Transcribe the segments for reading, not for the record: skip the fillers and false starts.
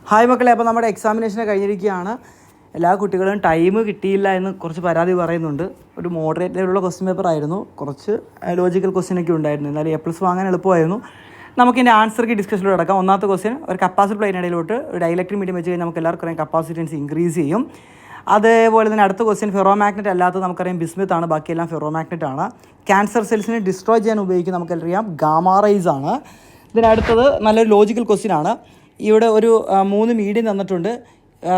Hi മക്കളെ, അപ്പോൾ നമ്മുടെ എക്സാമിനേഷനെ കഴിഞ്ഞിരിക്കുകയാണ്. എല്ലാ കുട്ടികളും ടൈം കിട്ടിയില്ല എന്ന് കുറച്ച് പരാതി പറയുന്നുണ്ട്. ഒരു മോഡറേറ്റ് ലെവലുള്ള ക്വസ്റ്റ്യൻ പേപ്പർ ആയിരുന്നു, കുറച്ച് ലോജിക്കൽ ക്വസ്റ്റ്യനൊക്കെ ഉണ്ടായിരുന്നു. എന്നാലും A+ വാങ്ങാൻ എളുപ്പമായിരുന്നു. നമുക്കിൻ്റെ ആൻസർക്ക് ഡിസ്കഷനിലൂടെ കിടക്കാം. ഒന്നാമത്തെ ക്വസ്റ്റ്യൻ, ഒരു കപ്പാസിറ്റി പ്ലേറ്റിനിടയിലോട്ട് ഒരു ഡൈലക്ട്രിക് മീഡിയം വെച്ച് കഴിഞ്ഞാൽ നമുക്ക് എല്ലാവർക്കും അറിയാം കപ്പാസിറ്റൻസ് ഇൻക്രീസ് ചെയ്യും. അതേപോലെ തന്നെ അടുത്ത ക്വസ്റ്റ്യൻ, ഫെറോ മാഗ്നറ്റ് അല്ലാത്തത് നമുക്കറിയാം ബിസ്മിത്ത് ആണ്, ബാക്കിയെല്ലാം ഫെറോ മാഗ്നറ്റ് ആണ്. ക്യാൻസർ സെൽസിനെ ഡിസ്ട്രോയ് ചെയ്യാൻ ഉപയോഗിക്കുന്ന നമുക്കറിയാം ഗാമാ റേസ് ആണ്. ഇതിനടുത്തത് നല്ലൊരു ലോജിക്കൽ ക്വസ്റ്റ്യൻ ആണ്. ഇവിടെ ഒരു 3 മീഡിയം തന്നിട്ടുണ്ട്.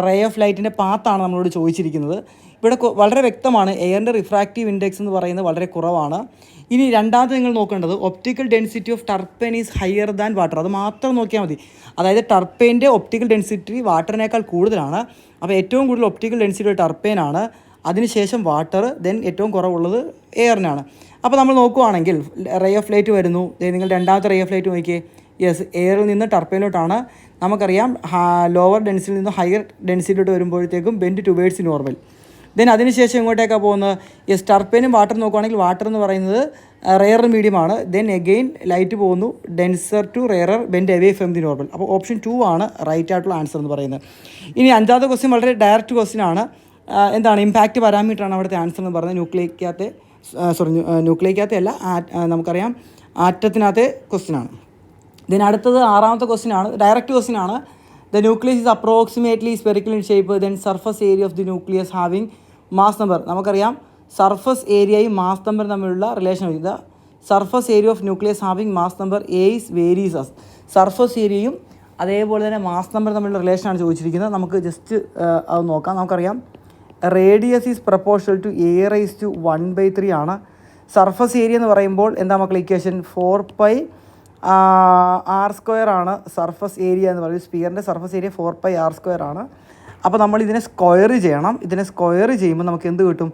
റേ ഓഫ് ലൈറ്റിൻ്റെ പാത്താണ് നമ്മളോട് ചോദിച്ചിരിക്കുന്നത്. ഇവിടെ വളരെ വ്യക്തമാണ്, എയറിൻ്റെ റിഫ്രാക്റ്റീവ് ഇൻഡെക്സ് എന്ന് പറയുന്നത് വളരെ കുറവാണ്. ഇനി രണ്ടാമത് നിങ്ങൾ നോക്കേണ്ടത് optical density of turpentine is higher than water. അത് മാത്രം നോക്കിയാൽ മതി. അതായത് ടർപ്പൈൻ്റെ ഒപ്റ്റിക്കൽ ഡെൻസിറ്റി വാട്ടറിനേക്കാൾ കൂടുതലാണ്. അപ്പോൾ ഏറ്റവും കൂടുതൽ ഒപ്റ്റിക്കൽ ഡെൻസിറ്റി ടർപ്പൈനാണ്, അതിനുശേഷം വാട്ടർ, ദെൻ ഏറ്റവും കുറവുള്ളത് എയറിനാണ്. അപ്പോൾ നമ്മൾ നോക്കുകയാണെങ്കിൽ റേ ഓഫ് ലൈറ്റ് വരുന്നു. നിങ്ങൾ രണ്ടാമത്തെ റേ ഓഫ് ലൈറ്റ് നോക്കിയേ. യെസ്, എയറിൽ നിന്ന് ടർപ്പൈനിലോട്ടാണ്. നമുക്കറിയാം ലോവർ ഡെൻസിറ്റിയിൽ നിന്ന് ഹയർ ഡെൻസിറ്റിയിലോട്ട് വരുമ്പോഴത്തേക്കും ബെൻഡ് ടുവേഡ്സ് നോർമൽ. ദെൻ അതിനുശേഷം ഇങ്ങോട്ടേക്കാണ് പോകുന്നത്. യെസ്, ടർപ്പൈനും വാട്ടർ നോക്കുകയാണെങ്കിൽ വാട്ടർ എന്ന് പറയുന്നത് റെയർ മീഡിയമാണ്. ദെൻ എഗെയിൻ ലൈറ്റ് പോകുന്നു, denser to rarer, bend away from the normal. അപ്പോൾ ഓപ്ഷൻ 2 ആണ് റൈറ്റ് ആയിട്ടുള്ള ആൻസർ എന്ന് പറയുന്നത്. ഇനി അഞ്ചാമത്തെ ക്വസ്റ്റ്യൻ വളരെ ഡയറക്റ്റ് ക്വസ്റ്റ്യൻ ആണ്. എന്താണ് ഇമ്പാക്റ്റ് പാരാമീറ്ററാണ് അവിടുത്തെ ആൻസർ എന്ന് പറയുന്നത്. ന്യൂക്ലിയക്കകത്തെ അല്ല, നമുക്കറിയാം ആറ്റത്തിനകത്തെ ക്വസ്റ്റ്യൻ ആണ്. ദെൻ അടുത്തത് ആറാമത്തെ ക്വസ്റ്റ്യൻ ആണ്, ഡയറക്റ്റ് ക്വസ്റ്റ്യൻ ആണ്. The nucleus is approximately spherical in shape. Then surface area of the nucleus having mass number. നമുക്കറിയാം സർഫസ് ഏരിയയും മാസ് നമ്പർ തമ്മിലുള്ള റിലേഷൻ. ഇത് surface area of nucleus having mass number A is varies as. Surface ഏരിയയും അതേപോലെ തന്നെ mass number തമ്മിലുള്ള റിലേഷനാണ് ചോദിച്ചിരിക്കുന്നത്. നമുക്ക് ജസ്റ്റ് അത് നോക്കാം. നമുക്കറിയാം radius is proportional to A raise to 1/3 ആണ്. സർഫസ് ഏരിയ എന്ന് പറയുമ്പോൾ എന്താ മക്കൾ ഇക്വേഷൻ? 4πr² ആണ് സർഫസ് ഏരിയ എന്ന് പറയുന്നത്. സ്പിയറിൻ്റെ സർഫസ് ഏരിയ 4πr² ആണ്. അപ്പോൾ നമ്മൾ ഇതിനെ സ്ക്വയർ ചെയ്യണം. ഇതിനെ സ്ക്വയർ ചെയ്യുമ്പോൾ നമുക്ക് എന്ത് കിട്ടും?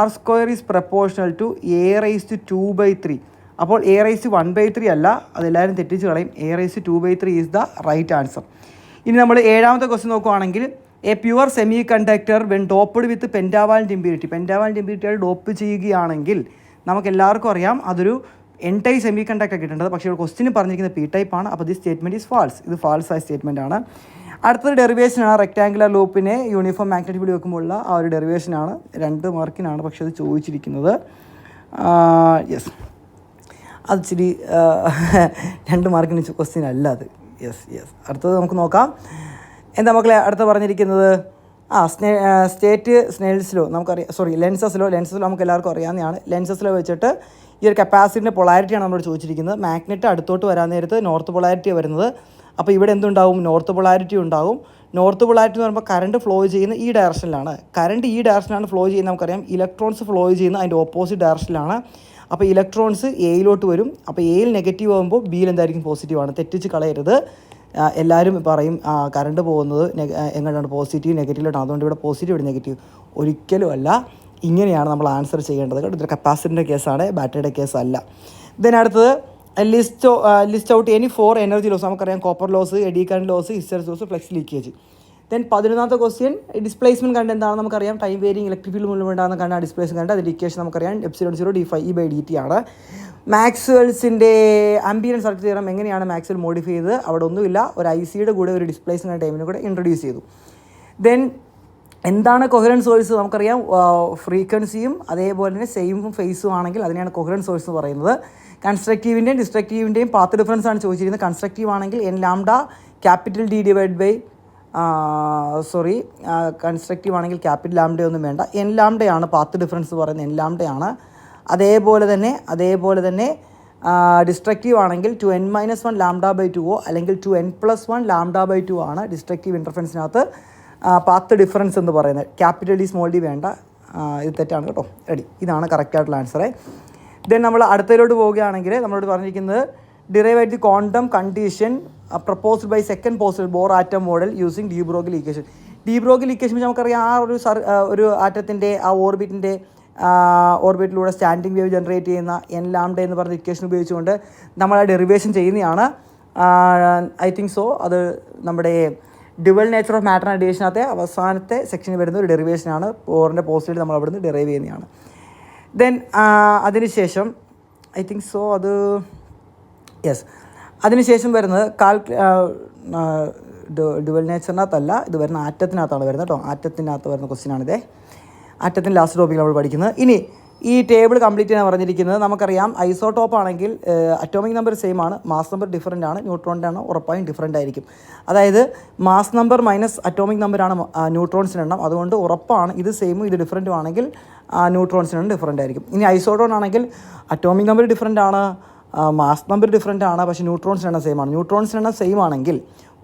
r² is proportional to A raise to 2/3. അപ്പോൾ എ റൈസ് ടു 1/3 അല്ല, അതെല്ലാവരും തെറ്റിച്ച് കളയും. A raise to 2/3 is the right answer. ഇനി നമ്മൾ ഏഴാമത്തെ ക്വസ്റ്റ്യൻ നോക്കുകയാണെങ്കിൽ, a pure semiconductor when doped with pentavalent impurity. Pentavalent ഇമ്പ്യൂരിറ്റിയായി ഡോപ്പ് ചെയ്യുകയാണെങ്കിൽ നമുക്ക് എല്ലാവർക്കും അറിയാം അതൊരു എൻ ടൈപ്പ് സെമി കണ്ടക്ടർ കിട്ടേണ്ടത്. പക്ഷേ ഇവിടെ ക്വസ്റ്റിന് പറഞ്ഞിരിക്കുന്നത് പി ടൈപ്പ് ആണ്. അപ്പോൾ ദിസ് സ്റ്റേറ്റ്മെൻറ്റ് ഈസ് ഫാൾസ്. ഇത് ഫാൾസ് ആയ സ്റ്റേറ്റ്മെൻ്റ് ആണ്. അടുത്തൊരു ഡെറിവേഷനാണ്, റെക്ടാങ്കുലർ ലൂപ്പിനെ യൂണിഫോം മാഗ്നറ്റിക് ഫീൽഡ് വെക്കുമ്പോഴുള്ള ആ ഒരു ഡെറിവേഷനാണ്. 2 മാർക്കിനാണ് പക്ഷേ അത് ചോദിച്ചിരിക്കുന്നത്. യെസ്, അത് ഇച്ചിരി 2 മാർക്കിന് ക്വസ്റ്റ്യൻ അല്ല അത്. യെസ്. അടുത്തത് നമുക്ക് നോക്കാം. എന്താ മക്കളെ അടുത്ത് പറഞ്ഞിരിക്കുന്നത്? സ്റ്റേറ്റ് സ്നെൽസ് ലോ നമുക്കറിയാം. ലെൻസസ് ലോ നമുക്ക് എല്ലാവർക്കും അറിയാവുന്നതാണ്. ലെൻസസ് ലോ വെച്ചിട്ട് ഈ ഒരു കപ്പാസിറ്റിൻ്റെ പൊളാരിറ്റിയാണ് നമ്മളോട് ചോദിച്ചിരിക്കുന്നത്. മാഗ്നറ്റ് അടുത്തോട്ട് വരാൻ നേരത്ത് നോർത്ത് പൊളാരിറ്റിയാണ് വരുന്നത്. അപ്പോൾ ഇവിടെ എന്തുണ്ടാവും? നോർത്ത് പൊളാരിറ്റി ഉണ്ടാവും. നോർത്ത് പൊളാരിറ്റി എന്ന് പറയുമ്പോൾ കറണ്ട് ഫ്ലോ ചെയ്യുന്ന ഈ ഡയറക്ഷനിലാണ്. കറണ്ട് ഈ ഡയറക്ഷനിലാണ് ഫ്ലോ ചെയ്യുന്നത്. നമുക്കറിയാം ഇലക്ട്രോൺസ് ഫ്ലോ ചെയ്യുന്ന അതിൻ്റെ ഓപ്പോസിറ്റ് ഡയറക്ഷനിലാണ്. അപ്പോൾ ഇലക്ട്രോൺസ് എയിലോട്ട് വരും. അപ്പോൾ എയിൽ നെഗറ്റീവ് ആകുമ്പോൾ ബിയിൽ എന്തായിരിക്കും? പോസിറ്റീവാണ്. തെറ്റിച്ച് കളയരുത്. എല്ലാവരും പറയും കറണ്ട് പോകുന്നത് എങ്ങനെയാണ്? പോസിറ്റീവ് നെഗറ്റീവിലോട്ടാണ്. അതുകൊണ്ട് ഇവിടെ പോസിറ്റീവ്, ഇവിടെ നെഗറ്റീവ്. ഒരിക്കലും അല്ല. ഇങ്ങനെയാണ് നമ്മൾ ആൻസർ ചെയ്യേണ്ടത്. ഇതൊരു കപ്പാസിറ്ററിൻ്റെ കേസാണ്, ബാറ്ററിയുടെ കേസല്ല. ഇതിനടുത്തത് list out any 4 energy loss. നമുക്കറിയാം copper loss, eddy current loss, hysteresis loss, flux leakage. Then 11ാമത്തെ ക്വസ്റ്റ്യൻ, ഡിസ്പ്ലേസ്മെൻറ്റ് കണ്ട് എന്താണ് നമുക്കറിയാം? ടൈം വേരിങ് ഇലക്ട്രിക് ഫീൽഡ് മൂലം ഉണ്ടാകുന്ന കണ്ടാണ് ഡിസ്പ്ലേസ്മെൻറ്റ് കണ്ട്. അതിൻ്റെ ഇക്വേഷൻ നമുക്കറിയാം ε0 dφE/dt ആണ്. മാക്സ്വെൽസിൻ്റെ ആംബിയൻറ്റ് സർക്യൂട്ട് തിയറം എങ്ങനെയാണ് മാക്സ്വെൽ മോഡിഫൈ ചെയ്തത്? അവിടെ ഒന്നുമില്ല, ഒരു ICയുടെ കൂടെ ഒരു ഡിസ്പ്ലേസ്മെൻറ്റ് ടൈമിനെ കൂടെ ഇൻട്രൊഡ്യൂസ് ചെയ്തു. ദെൻ എന്താണ് കൊഹറൻറ്റ് സോഴ്സ്? നമുക്കറിയാം ഫ്രീക്വൻസിയും അതേപോലെ തന്നെ സെയിം ഫേസും ആണെങ്കിൽ അതിനെയാണ് കൊഹറൻറ്റ് സോഴ്സ് എന്ന് പറയുന്നത്. കൺസ്ട്രക്റ്റീവിൻ്റെയും ഡിസ്ട്രക്റ്റീവിൻ്റെയും പാത്ത് ഡിഫറൻസ് ആണ് ചോദിച്ചിരിക്കുന്നത്. കൺസ്ട്രക്റ്റീവ് ആണെങ്കിൽ കൺസ്ട്രക്റ്റീവ് ആണെങ്കിൽ ക്യാപിറ്റൽ ലാംഡ ഒന്നും വേണ്ട, n ലാംഡയാണ് പാത്ത് ഡിഫറൻസ് പറയുന്നത്, n ലാംഡയാണ്. അതേപോലെ തന്നെ ഡിസ്ട്രക്റ്റീവ് ആണെങ്കിൽ 2n-1 λ/2 അല്ലെങ്കിൽ 2n+1 λ/2 ആണ് ഡിസ്ട്രക്റ്റീവ് ഇൻ്റർഫറൻസിനകത്ത് പാത്ത് ഡിഫറൻസ് എന്ന് പറയുന്നത്. ക്യാപിറ്റൽ ഡി സ്മോൾ ഡി വേണ്ട, ഇത് തെറ്റാണ് കേട്ടോ. റെഡി, ഇതാണ് കറക്റ്റായിട്ടുള്ള ആൻസറെ. ദെൻ നമ്മൾ അടുത്തതിലോട്ട് പോവുകയാണെങ്കിൽ നമ്മളോട് പറഞ്ഞിരിക്കുന്നത് derive at the quantum condition proposed by second postulate Bohr atom model using de Broglie equation. De Broglie equation നമുക്കറിയാം ഒരു ആറ്റത്തിൻ്റെ ഓർബിറ്റിലൂടെ സ്റ്റാൻഡിങ് വേവ് ജനറേറ്റ് ചെയ്യുന്ന n ലാംഡ എന്ന് പറഞ്ഞ ഇക്വേഷൻ ഉപയോഗിച്ചുകൊണ്ട് നമ്മൾ ആ ഡെറിവേഷൻ ചെയ്യുന്നതാണ്. ഐ തിങ്ക് സോ അത് നമ്മുടെ dual nature of matter and റേഡിയേഷനകത്തെ അവസാനത്തെ സെക്ഷനിൽ വരുന്ന ഒരു ഡെറിവേഷനാണ്. ബോറിൻ്റെ പോസിറ്റീവ് നമ്മൾ അവിടുന്ന് ഡെറൈവ് ചെയ്യുന്നതാണ്. ദെൻ അതിനുശേഷം ഐ തിങ്ക് സോ അതിനുശേഷം വരുന്നത് ഡുവൽ നേച്ചറിനകത്തല്ല, ഇത് വരുന്ന ആറ്റത്തിനകത്താണ് വരുന്നത് കേട്ടോ. ആറ്റത്തിനകത്ത് വരുന്ന ക്വസ്റ്റ്യനാണിതേ. ആറ്റത്തിൻ്റെ ലാസ്റ്റ് ടോപ്പിൽ നമ്മൾ പഠിക്കുന്നത്. ഇനി ഈ ടേബിൾ കംപ്ലീറ്റ് ചെയ്യാൻ പറഞ്ഞിരിക്കുന്നത് നമുക്കറിയാം. ഐസോടോപ്പ് ആണെങ്കിൽ അറ്റോമിക് നമ്പർ സെയിം ആണ്, മാസ് നമ്പർ ഡിഫറൻ്റ് ആണ്. ന്യൂട്രോണിൻ്റെ ആണ് ഉറപ്പായും ഡിഫറൻ്റ് ആയിരിക്കും. അതായത് മാസ് നമ്പർ മൈനസ് അറ്റോമിക് നമ്പറാണ് ന്യൂട്രോൺസിന് എണ്ണം. അതുകൊണ്ട് ഉറപ്പാണ് ഇത് സെയിമും ഇത് ഡിഫറൻറ്റും ആണെങ്കിൽ ന്യൂട്രോൺസിന് ഡിഫറൻ്റ് ആയിരിക്കും. ഇനി ഐസോട്ടോൺ ആണെങ്കിൽ അറ്റോമിക് നമ്പർ ഡിഫറൻ്റ് ആണ്, മാസ് നമ്പർ ഡിഫറൻ്റ് ആണ്, പക്ഷേ ന്യൂട്രോൺസിന് എണ്ണം സെയിം ആണ്. ന്യൂട്രോൺസിന് എണ്ണം സെയിം ആണെങ്കിൽ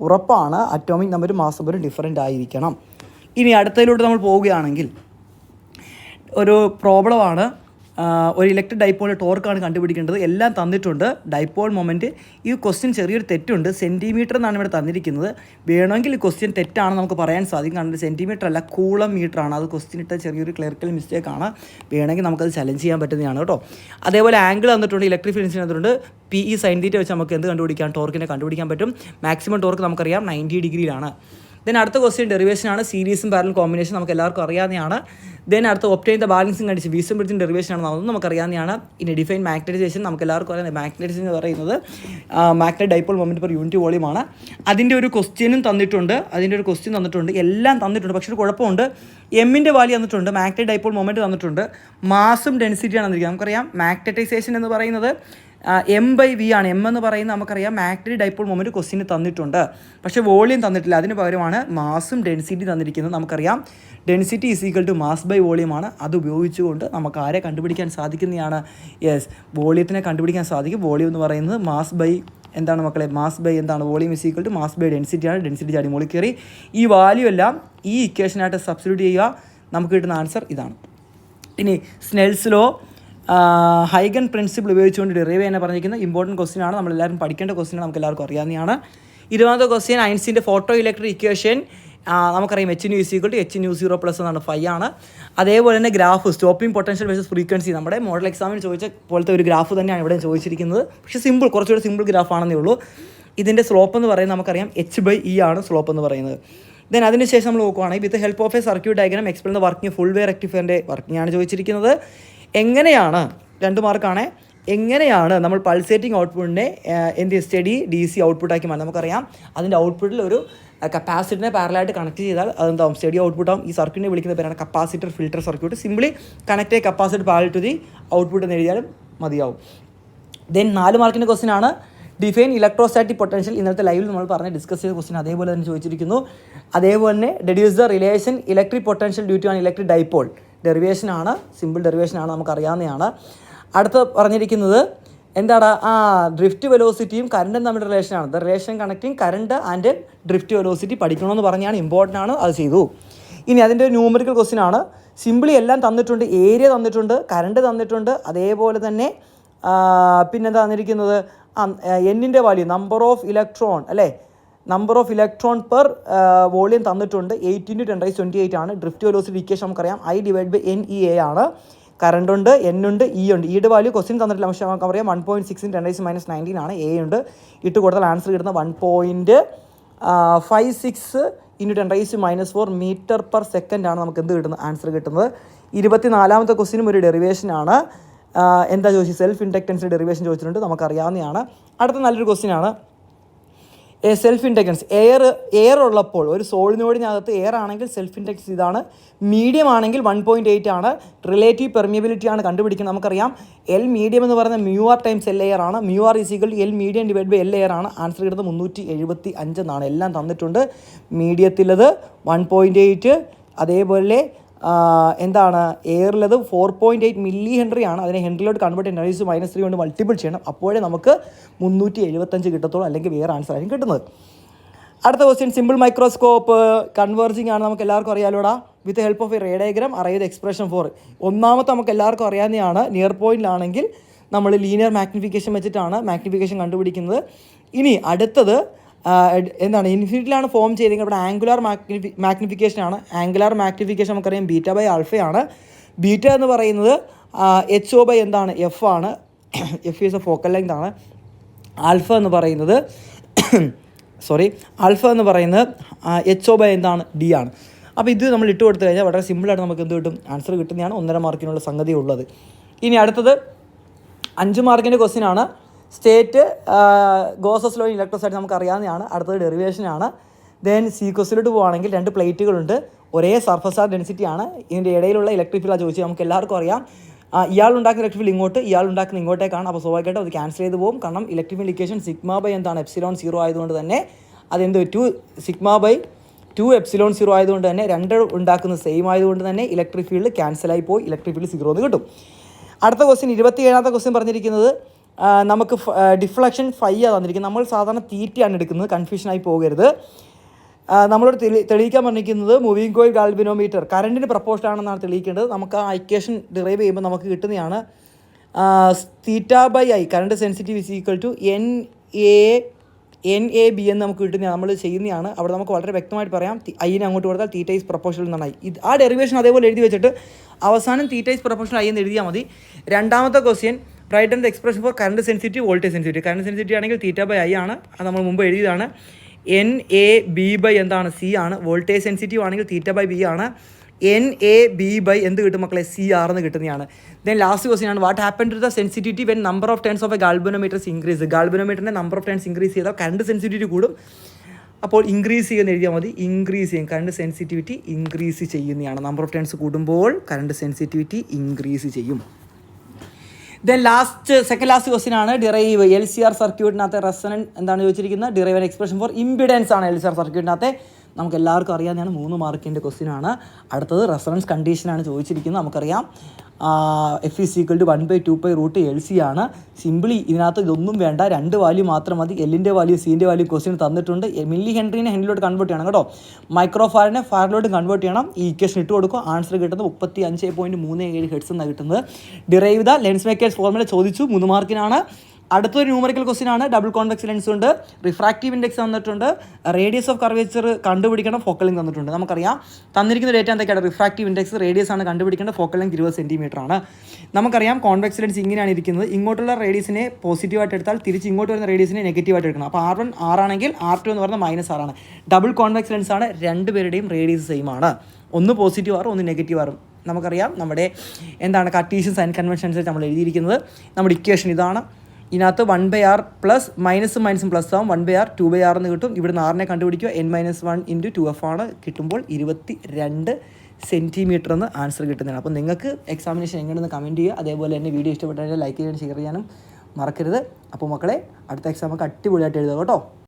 ഉറപ്പാണ് അറ്റോമിക് നമ്പരും മാസ് നമ്പറും ഡിഫറൻ്റ് ആയിരിക്കണം. ഇനി അടുത്തതിലോട്ട് നമ്മൾ പോവുകയാണെങ്കിൽ ഒരു പ്രോബ്ലമാണ്. ഒരു ഇലക്ട്രിക് ഡൈപ്പോളിൻ്റെ ടോർക്കാണ് കണ്ടുപിടിക്കേണ്ടത്. എല്ലാം തന്നിട്ടുണ്ട്. ഡൈപ്പോൾ മൊമെൻറ്റ്, ഈ ക്വസ്റ്റ്യൻ ചെറിയൊരു തെറ്റുണ്ട്. സെൻറ്റിമീറ്റർ എന്നാണ് ഇവിടെ തന്നിരിക്കുന്നത്. വേണമെങ്കിൽ ഈ ക്വസ്റ്റ്യൻ തെറ്റാണെന്ന് നമുക്ക് പറയാൻ സാധിക്കും. കാരണം സെൻറ്റിമീറ്റർ അല്ല, കൂളം മീറ്റർ ആണ്. അത് ക്വസ്റ്റ്യൻ ഇട്ട ചെറിയൊരു ക്ലറിക്കൽ മിസ്റ്റേക്കാണ്. വേണമെങ്കിൽ നമുക്കത് ചലഞ്ച് ചെയ്യാൻ പറ്റുന്നതാണ് കേട്ടോ. അതേപോലെ ആംഗിൾ തന്നിട്ടുണ്ട്, ഇലക്ട്രിക് ഫീൽഡിന് തന്നിട്ടുണ്ട്. PE sin θ വെച്ച് നമുക്ക് എന്ത് കണ്ടുപിടിക്കാം? ടോർക്കിനെ കണ്ടുപിടിക്കാൻ പറ്റും. മാക്സിമം ടോർക്ക് നമുക്കറിയാം 90 ഡിഗ്രിയിലാണ്. ദെൻ അടുത്ത ക്വസ്റ്റ്യൻ ഡെറിവേഷനാണ്. സീരീസും പാരലൽ കോമ്പിനേഷൻ നമുക്ക് എല്ലാവർക്കും അറിയാവുന്നതാണ്. ദെൻ അടുത്ത ഒപ്റ്റൈൻ ദ ബാലൻസിങ് കണ്ടീഷൻ, വീസും ബ്രിഡ്ജിൻ്റെ ഡെറിവേഷനാണ്, അതൊന്നും നമുക്ക് അറിയാവുന്നതാണ്. ഇനി ഡിഫൈൻ മാഗ്നറ്റൈസേഷൻ നമുക്ക് എല്ലാവർക്കും അറിയാം. മാഗ്നറ്റൈസേഷൻ എന്ന് പറയുന്നത് magnet dipole moment per unit വോളിയമാണ്. അതിൻ്റെ ഒരു ക്വസ്റ്റ്യനും തന്നിട്ടുണ്ട്, എല്ലാം തന്നിട്ടുണ്ട്. പക്ഷേ ഒരു കുഴപ്പമുണ്ട്. എമ്മിൻ്റെ വാല്യൂ തന്നിട്ടുണ്ട്, മാഗ്നറ്റ് ഡൈപോൾ മൊമെൻറ്റ് തന്നിട്ടുണ്ട്, മാസും ഡെൻസിറ്റിയാണ് തന്നിരിക്കുന്നത്. നമുക്കറിയാം മാഗ്നറ്റൈസേഷൻ എന്ന് പറയുന്നത് M/V ആണ്. എം എന്ന് പറയുന്നത് നമുക്കറിയാം മാഗ്നറ്റിക് ഡൈപോൾ മൊമെൻറ്റ് ക്വസ്റ്റ്യന് തന്നിട്ടുണ്ട്. പക്ഷേ വോളിയം തന്നിട്ടില്ല. അതിന് പകരമാണ് മാസും ഡെൻസിറ്റി തന്നിരിക്കുന്നത്. നമുക്കറിയാം ഡെൻസിറ്റി = മാസ് ബൈ വോളിയം ആണ്. അത് ഉപയോഗിച്ചുകൊണ്ട് നമുക്ക് ആരെ കണ്ടുപിടിക്കാൻ സാധിക്കുന്നതാണ്? വോളിയത്തിനെ കണ്ടുപിടിക്കാൻ സാധിക്കും. വോളിയം എന്ന് പറയുന്നത് മാസ് ബൈ എന്താണ് മക്കളെ? മാസ് ബൈ എന്താണ്? വോളിയം = മാസ് ബൈ ഡെൻസിറ്റിയാണ്. ഡെൻസിറ്റി ചാടി മുകളിൽ കയറി. ഈ വാല്യൂ എല്ലാം ഈ ഇക്വേഷനായിട്ട് സബ്സ്റ്റിറ്റ്യൂട്ട് ചെയ്യുക. നമുക്ക് കിട്ടുന്ന ആൻസർ ഇതാണ്. ഇനി സ്നെൽസ് ലോ, ഹൈഗൻ പ്രിൻസിപ്പിൾ ഉപയോഗിച്ചുകൊണ്ട് ഡെറൈവ് ചെയ്യാൻ പറഞ്ഞിരിക്കുന്ന ഇമ്പോർട്ടൻറ്റ് ക്വസ്റ്റ്യൻ ആണ്. നമ്മളെല്ലാവരും പഠിക്കേണ്ട ക്വസ്റ്റ്യൻ ആണ്, നമുക്ക് എല്ലാവർക്കും അറിയാവുന്നതാണ്. 20ാമത്തെ ക്വസ്റ്റ്യൻ ഐൻസ്റ്റീൻ്റെ ഫോട്ടോ ഇലക്ട്രിക് ഇക്വേഷൻ നമുക്കറിയാം. H/0 എന്നാണ്, 5 ആണ്. അതേപോലെ തന്നെ graph stopping potential versus frequency നമ്മുടെ മോഡൽ എക്സാമിന് ചോദിച്ച പോലത്തെ ഒരു ഗ്രാഫ് തന്നെയാണ് ഇവിടെ ചോദിച്ചിരിക്കുന്നത്. പക്ഷേ കുറച്ചുകൂടി സിമ്പിൾ ഗ്രാഫ് ആണെന്നേ ഉള്ളൂ. ഇതിൻ്റെ സ്ലോപ്പ് എന്ന് പറയുന്നത് നമുക്കറിയാം H/E ആണ് സ്ലോപ്പ് എന്ന് പറയുന്നത്. ദെൻ അതിനുശേഷം നമ്മൾ നോക്കുകയാണെങ്കിൽ with help of a circuit diagram explain the working full wave റെക്ടിഫയറിൻ്റെ വർക്കിംഗ് ആണ് ചോദിച്ചിരിക്കുന്നത്. എങ്ങനെയാണ് 2 മാർക്കാണ്. എങ്ങനെയാണ് നമ്മൾ പൾസേറ്റിംഗ് ഔട്ട്പുട്ടിനെ സ്റ്റഡി DC ഔട്ട്പുട്ടാക്കി മാറ്റാം? നമുക്കറിയാം അതിൻ്റെ ഔട്ട്പുട്ടിൽ ഒരു കപ്പാസിറ്ററിനെ പാരലായിട്ട് കണക്ട് ചെയ്താൽ അതെന്താവും? സ്റ്റഡി ഔട്ട്പുട്ടാവും. ഈ സർക്യൂട്ടിനെ വിളിക്കുന്ന പേരാണ് capacitor filter circuit. Simply connect a capacitor parallel to the output എന്ന് എഴുതിയാലും മതിയാവും. ദെൻ 4 മാർക്കിൻ്റെ ക്വസ്റ്റ്യൻ ആണ് ഡിഫൈൻ ഇലക്ട്രോസ്റ്റാറ്റിക് പൊട്ടൻഷ്യൽ. ഇന്നത്തെ ലൈവിൽ നമ്മൾ ഡിസ്കസ് ചെയ്ത ക്വസ്റ്റ്യൻ അതേപോലെ തന്നെ ചോദിച്ചിരിക്കുന്നു. അതേപോലെ തന്നെ deduce the relation electric potential due to an electric dipole. ഡെറിവേഷനാണ്, സിമ്പിൾ ഡെറിവേഷനാണ്, നമുക്കറിയാവുന്നതാണ്. അടുത്ത് പറഞ്ഞിരിക്കുന്നത് എന്താണ്? ഡ്രിഫ്റ്റ് വെലോസിറ്റിയും കറണ്ടും തമ്മിലുള്ള റിലേഷനാണ്. The relation connecting current and drift velocity പഠിക്കണമെന്ന് പറഞ്ഞാണ്, ഇമ്പോർട്ടൻ്റ് ആണ്, അത് ചെയ്തു. ഇനി അതിൻ്റെ ഒരു ന്യൂമറിക്കൽ ക്വസ്റ്റ്യൻ ആണ്. സിമ്പിളി എല്ലാം തന്നിട്ടുണ്ട്. ഏരിയ തന്നിട്ടുണ്ട്, കറണ്ട് തന്നിട്ടുണ്ട്, അതേപോലെ തന്നെ പിന്നെന്താ തന്നിരിക്കുന്നത്? എന്നിൻ്റെ വാല്യൂ, നമ്പർ ഓഫ് ഇലക്ട്രോൺ അല്ലേ, number of electron per volume തന്നിട്ടുണ്ട്. 8 × 10⁻28 ആണ്. ഡ്രിഫ്റ്റ് വെലോസിറ്റി ഇക്വേഷൻ നമുക്കറിയാം I/NEA ആണ്. കറണ്ട് ഉണ്ട്, N ഉണ്ട്, E ഉണ്ട്. ഈയുടെ വാല്യൂ ക്വസ്റ്റ്യൻ തന്നിട്ടില്ല, പക്ഷേ നമുക്ക് പറയാം 1.6 × 10⁻19 ആണ്. A ഉണ്ട്. ഇട്ട് കൊടുത്താൽ ആൻസർ കിട്ടുന്ന 1.56 × 10⁻4 m/s ആണ് നമുക്ക് എന്ത് കിട്ടുന്നത്? ആൻസർ കിട്ടുന്നത്. 24ാമത്തെ ക്വസ്റ്റ്യനും ഒരു ഡെറിവേഷനാണ്. എന്താ ചോദിച്ചത്? സെൽഫ് ഇൻഡക്റ്റൻസിൻ്റെ ഡെറിവേഷൻ ചോദിച്ചിട്ടുണ്ട്, നമുക്കറിയാവുന്നതാണ്. അടുത്ത നല്ലൊരു ക്വസ്റ്റ്യൻ ആണ്. സെൽഫ് ഇൻഡക്റ്റൻസ് എയർ ഉള്ളപ്പോൾ ഒരു സോളിനോഡിനകത്ത് എയർ ആണെങ്കിൽ സെൽഫ് ഇൻഡക്റ്റൻസ് ഇതാണ്. മീഡിയം ആണെങ്കിൽ 1.8 ആണ്. റിലേറ്റീവ് പെർമിയബിലിറ്റി ആണ് കണ്ടുപിടിക്കുന്നത്. നമുക്കറിയാം L മീഡിയം എന്ന് പറയുന്നത് μr × L എയർ ആണ്. μr = L medium / L air ആണ്. ആൻസർ കിട്ടുന്നത് 375 എന്നാണ്. എല്ലാം തന്നിട്ടുണ്ട്. മീഡിയത്തിലത് 1.8, അതേപോലെ എന്താണ് എയറിലത് 4.8 മില്ലി ഹെൻറി ആണ്. അതിനെ ഹെൻറിയിലോട്ട് കൺവേർട്ട് ചെയ്യാൻ -3 കൊണ്ട് മൾട്ടിപ്പിൾ ചെയ്യണം. അപ്പോഴേ നമുക്ക് 375 കിട്ടത്തുള്ളൂ, അല്ലെങ്കിൽ വേറെ ആൻസർ ആയിരിക്കും കിട്ടുന്നത്. അടുത്ത ക്വസ്റ്റ്യൻ സിമ്പിൾ മൈക്രോസ്കോപ്പ് കൺവേർജിങ് ആണ്. നമുക്ക് എല്ലാവർക്കും അറിയാലോടാ. With help of a ray diagram arrive the expression for. ഒന്നാമത്തെ നമുക്ക് എല്ലാവർക്കും അറിയാവുന്നതാണ്. നിയർ പോയിന്റിലാണെങ്കിൽ നമ്മൾ ലീനിയർ മാഗ്നിഫിക്കേഷൻ വെച്ചിട്ടാണ് മാഗ്നിഫിക്കേഷൻ കണ്ടുപിടിക്കുന്നത്. ഇനി അടുത്തത് എന്താണ്? ഇൻഫിനിറ്റിയിലാണ് ഫോം ചെയ്തെങ്കിൽ ഇവിടെ ആംഗുലാർ മാഗ്നിഫിക്കേഷൻ ആണ്. ആംഗുലാർ മാഗ്നിഫിക്കേഷൻ നമുക്കറിയാം β/α ആണ്. ബീറ്റ എന്ന് പറയുന്നത് HO/ എന്താണ്? F ആണ്. F is A focal length ആണ്. ആൽഫ എന്ന് പറയുന്നത് HO/ എന്താണ്? D ആണ്. അപ്പോൾ ഇത് നമ്മൾ ഇട്ട് കൊടുത്തു കഴിഞ്ഞാൽ വളരെ സിമ്പിളായിട്ട് നമുക്ക് എന്ത് കിട്ടും? ആൻസർ കിട്ടുന്നതാണ്. 1.5 മാർക്കിനുള്ള സംഗതി ഉള്ളത്. ഇനി അടുത്തത് 5 മാർക്കിൻ്റെ ക്വസ്റ്റ്യൻ ആണ്. State Gauss's law in electrostatics നമുക്ക് അറിയാവുന്നതാണ്. അടുത്തത് ഡെറിവേഷനാണ്. ദെൻ സി ക്വസ്റ്റിലോട്ട് പോവുകയാണെങ്കിൽ 2 പ്ലേറ്റുകളുണ്ട്, ഒരേ സർഫസ് ചാർജ് ഡെൻസിറ്റിയാണ്, ഇതിൻ്റെ ഇടയിലുള്ള ഇലക്ട്രിക് ഫീൽഡാണ് ചോദിച്ചത്. നമുക്ക് എല്ലാവർക്കും അറിയാം ഇയാൾ ഉണ്ടാക്കുന്ന ഇലക്ട്രിക് ഫീൽഡ് ഇങ്ങോട്ട്, ഇയാൾ ഉണ്ടാക്കുന്ന ഇങ്ങോട്ടേക്കാണ്. അപ്പോൾ സ്വാഭാവികമായിട്ടും അത് ക്യാൻസൽ ചെയ്ത് പോകും. കാരണം ഇലക്ട്രിക് ഫീൽഡ് ഇക്വേഷൻ എന്താണ് എപ്സിലോൺ 0 ആയതുകൊണ്ട് തന്നെ അതെന്ത് 2 എപ്സിലോൺ 0 ആയതുകൊണ്ട് തന്നെ 2 ഉണ്ടാക്കുന്നത് സെയിം ആയതുകൊണ്ട് തന്നെ ഇലക്ട്രിക് ഫീൽഡ് ക്യാൻസലായി പോയി, ഇലക്ട്രിക് ഫീൽഡ് 0 എന്ന് കിട്ടും. അടുത്ത ക്വസ്റ്റ്യൻ 27ാമത്തെ ക്വസ്റ്റ്യൻ പറഞ്ഞിരിക്കുന്നത് നമുക്ക് ഡിഫ്ലക്ഷൻ ഫൈ തന്നിരിക്കുന്നത്. നമ്മൾ സാധാരണ തീറ്റയാണ് എടുക്കുന്നത്, കൺഫ്യൂഷനായി പോകരുത്. നമ്മളോട് തെളിയിക്കാൻ പറഞ്ഞിരിക്കുന്നത് മൂവിങ് കോയിൽ ഗാൽവനോമീറ്റർ കറണ്ടിന് പ്രപ്പോർഷൻ ആണെന്നാണ് തെളിയിക്കേണ്ടത്. നമുക്ക് ആ ഇക്വേഷൻ ഡിറൈവ് ചെയ്യുമ്പോൾ നമുക്ക് കിട്ടുന്നതാണ് θ/I current sensitive is equal to NAB എന്ന് നമുക്ക് കിട്ടുന്നതാണ്, നമ്മൾ ചെയ്യുന്നതാണ്. അവിടെ നമുക്ക് വളരെ വ്യക്തമായിട്ട് പറയാം, ഐനെ അങ്ങോട്ട് കൊടുത്താൽ θ ഈസ് പ്രപ്പോർഷണൽ എന്നാണ്. ആ ഡെറിവേഷൻ അതേപോലെ എഴുതി വെച്ചിട്ട് അവസാനം θ ഈസ് പ്രപ്പോർഷണൽ ഐ എന്ന് എഴുതിയാൽ മതി. രണ്ടാമത്തെ question write and expression for current sensitive voltage sensitive. Current sensitive ആണെങ്കിൽ θ/I ആണ്, അത് നമ്മൾ മുമ്പ് എഴുതിയതാണ്. NAB/ എന്താണ് C ആണ്. വോൾട്ടേജ് സെൻസിറ്റീവ് ആണെങ്കിൽ θ/B ആണ്. NAB/ എന്ത് കിട്ടും മക്കളെ, CR എന്ന് കിട്ടുന്നതാണ്. ദെൻ ലാസ്റ്റ് ക്വസ്റ്റ്യൻ ആണ് what happen to the sensitivity when number of turns of a galvanometer increase. ഗാൽവനോമീറ്ററിൻ്റെ നമ്പർ ഓഫ് ടേൺസ് ഇൻക്രീസ് ചെയ്താൽ കറണ്ട് സെൻസിറ്റിവിറ്റി കൂടും. അപ്പോൾ ഇൻക്രീസ് ചെയ്യുന്ന എഴുതിയാൽ മതി. ഇൻക്രീസ് ചെയ്യും, കറണ്ട് സെൻസിറ്റിവിറ്റി ഇൻക്രീസ് ചെയ്യുന്നതാണ്. നമ്പർ ഓഫ് ടേൺസ് കൂടുമ്പോൾ കറണ്ട് സെൻസിറ്റിവിറ്റി ഇൻക്രീസ് ചെയ്യും. ദെൻ സെക്കൻഡ് ലാസ്റ്റ് ക്വസ്റ്റ്യൻ ആണ് ഡിറൈവ്. LCR സർക്യൂട്ടിനകത്തെ റെസൊണൻസ് എന്താണ് ചോദിച്ചിരിക്കുന്നത്, derive and expression for impedance ആണ് LCR സർക്യൂട്ടിനകത്തെ. നമുക്ക് എല്ലാവർക്കും അറിയാവുന്നതാണ്, 3 മാർക്കിൻ്റെ ക്വസ്റ്റ്യൻ ആണ്. അടുത്തത് റെസൊണൻസ് കണ്ടീഷനാണ് ചോദിച്ചിരിക്കുന്നത്. നമുക്കറിയാം F = 1/2π√LC ആണ്. സിംപിളി ഇതിനകത്ത് ഇതൊന്നും വേണ്ട, 2 വാല്യൂ മാത്രം മതി. എല്ലിൻ്റെ വാല്യൂ സിൻ്റെ വാല്യൂ ക്വസ്റ്റ്യൻ തന്നിട്ടുണ്ട്. മില്ലി ഹെൻറിനെ ഹെൻറിലോട്ട് കൺവേർട്ട് ചെയ്യണം കേട്ടോ, മൈക്രോ ഫാരഡിനെ ഫാരഡിലോട്ട് കൺവേർട്ട് ചെയ്യണം. ഈ ഇക്വേഷൻ ഇട്ട് കൊടുക്കുക, ആൻസർ കിട്ടുന്നത് 35.37 ഹെർട്സ് എന്നാണ് കിട്ടുന്നത്. Derive the lens makers formula ചോദിച്ചു, 3 മാർക്കിനാണ്. അടുത്തൊരു ന്യൂമറിക്കൽ ക്വസ്റ്റ്യൻ ആണ്. ഡബിൾ കോൺവെക്സ് ലെൻസ് ഉണ്ട്, റിഫ്രാക്റ്റീവ് ഇൻഡെക്സ് തന്നിട്ടുണ്ട്, റേഡിയസ് ഓഫ് കർവേച്ചർ കണ്ടുപിടിക്കണം, ഫോക്കൽ ലെങ്ത് തന്നിട്ടുണ്ട്. നമുക്കറിയാം തന്നിരിക്കുന്ന ഡേറ്റ എന്തൊക്കെയാണ്, റിഫ്രാക്റ്റീവ് ഇൻഡെക്സ്, റേഡിയസ് ആണ് കണ്ടുപിടിക്കേണ്ടത്, ഫോക്കൽ ലെങ്ത് 20 സെൻറ്റിമീറ്റർ ആണ്. നമുക്കറിയാം കോൺവെക്സ് ലെൻസ് ഇങ്ങനെയാണ് ഇരിക്കുന്നത്. ഇങ്ങോട്ടുള്ള റേഡിയസിനെ പോസിറ്റീവായിട്ട് എടുത്താൽ തിരിച്ച് ഇങ്ങോട്ട് വരുന്ന റേഡിയസിനെ നെഗറ്റീവായിട്ട് എടുക്കണം. അപ്പോൾ R1 6 ആണെങ്കിൽ R2 എന്ന് പറയുന്നത് -6 ആണ്. ഡബിൾ കോൺവെക്സ് ലെൻസ് ആണ്, 2 പേരുടെയും റേഡിയസ് സെയിം ആണ്. ഒന്ന് പോസിറ്റീവ് ആറും ഒന്ന് നെഗറ്റീവ് ആറും. നമുക്കറിയാം നമ്മുടെ എന്താണ് കാർട്ടീഷ്യൻ സൈൻ കൺവെൻഷൻ അനുസരിച്ച് നമ്മൾ എഴുതിയിരിക്കുന്നത്. നമ്മുടെ ഇക്വേഷൻ ഇതാണ്. ഇതിനകത്ത് 1/r പ്ലസ് മൈനസും പ്ലസ് ആവും, 1/r 2/r എന്ന് കിട്ടും. ഇവിടുന്ന് ആറിനെ കണ്ടുപിടിക്കുക, n-1 × 2f ആണ്. കിട്ടുമ്പോൾ 22 സെൻറ്റിമീറ്റർ എന്ന് ആൻസർ കിട്ടുന്നതാണ്. അപ്പോൾ നിങ്ങൾക്ക് എക്സാമിനേഷൻ എങ്ങനെയെന്ന് കമൻറ്റ് ചെയ്യുക. അതേപോലെ തന്നെ വീഡിയോ ഇഷ്ടപ്പെട്ടാൽ ലൈക്ക് ചെയ്യാനും ഷെയർ ചെയ്യാനും മറക്കരുത്. അപ്പോൾ മക്കളെ അടുത്ത എക്സാമൊക്കെ അടിപൊളിയായിട്ട് എഴുതുക കേട്ടോ.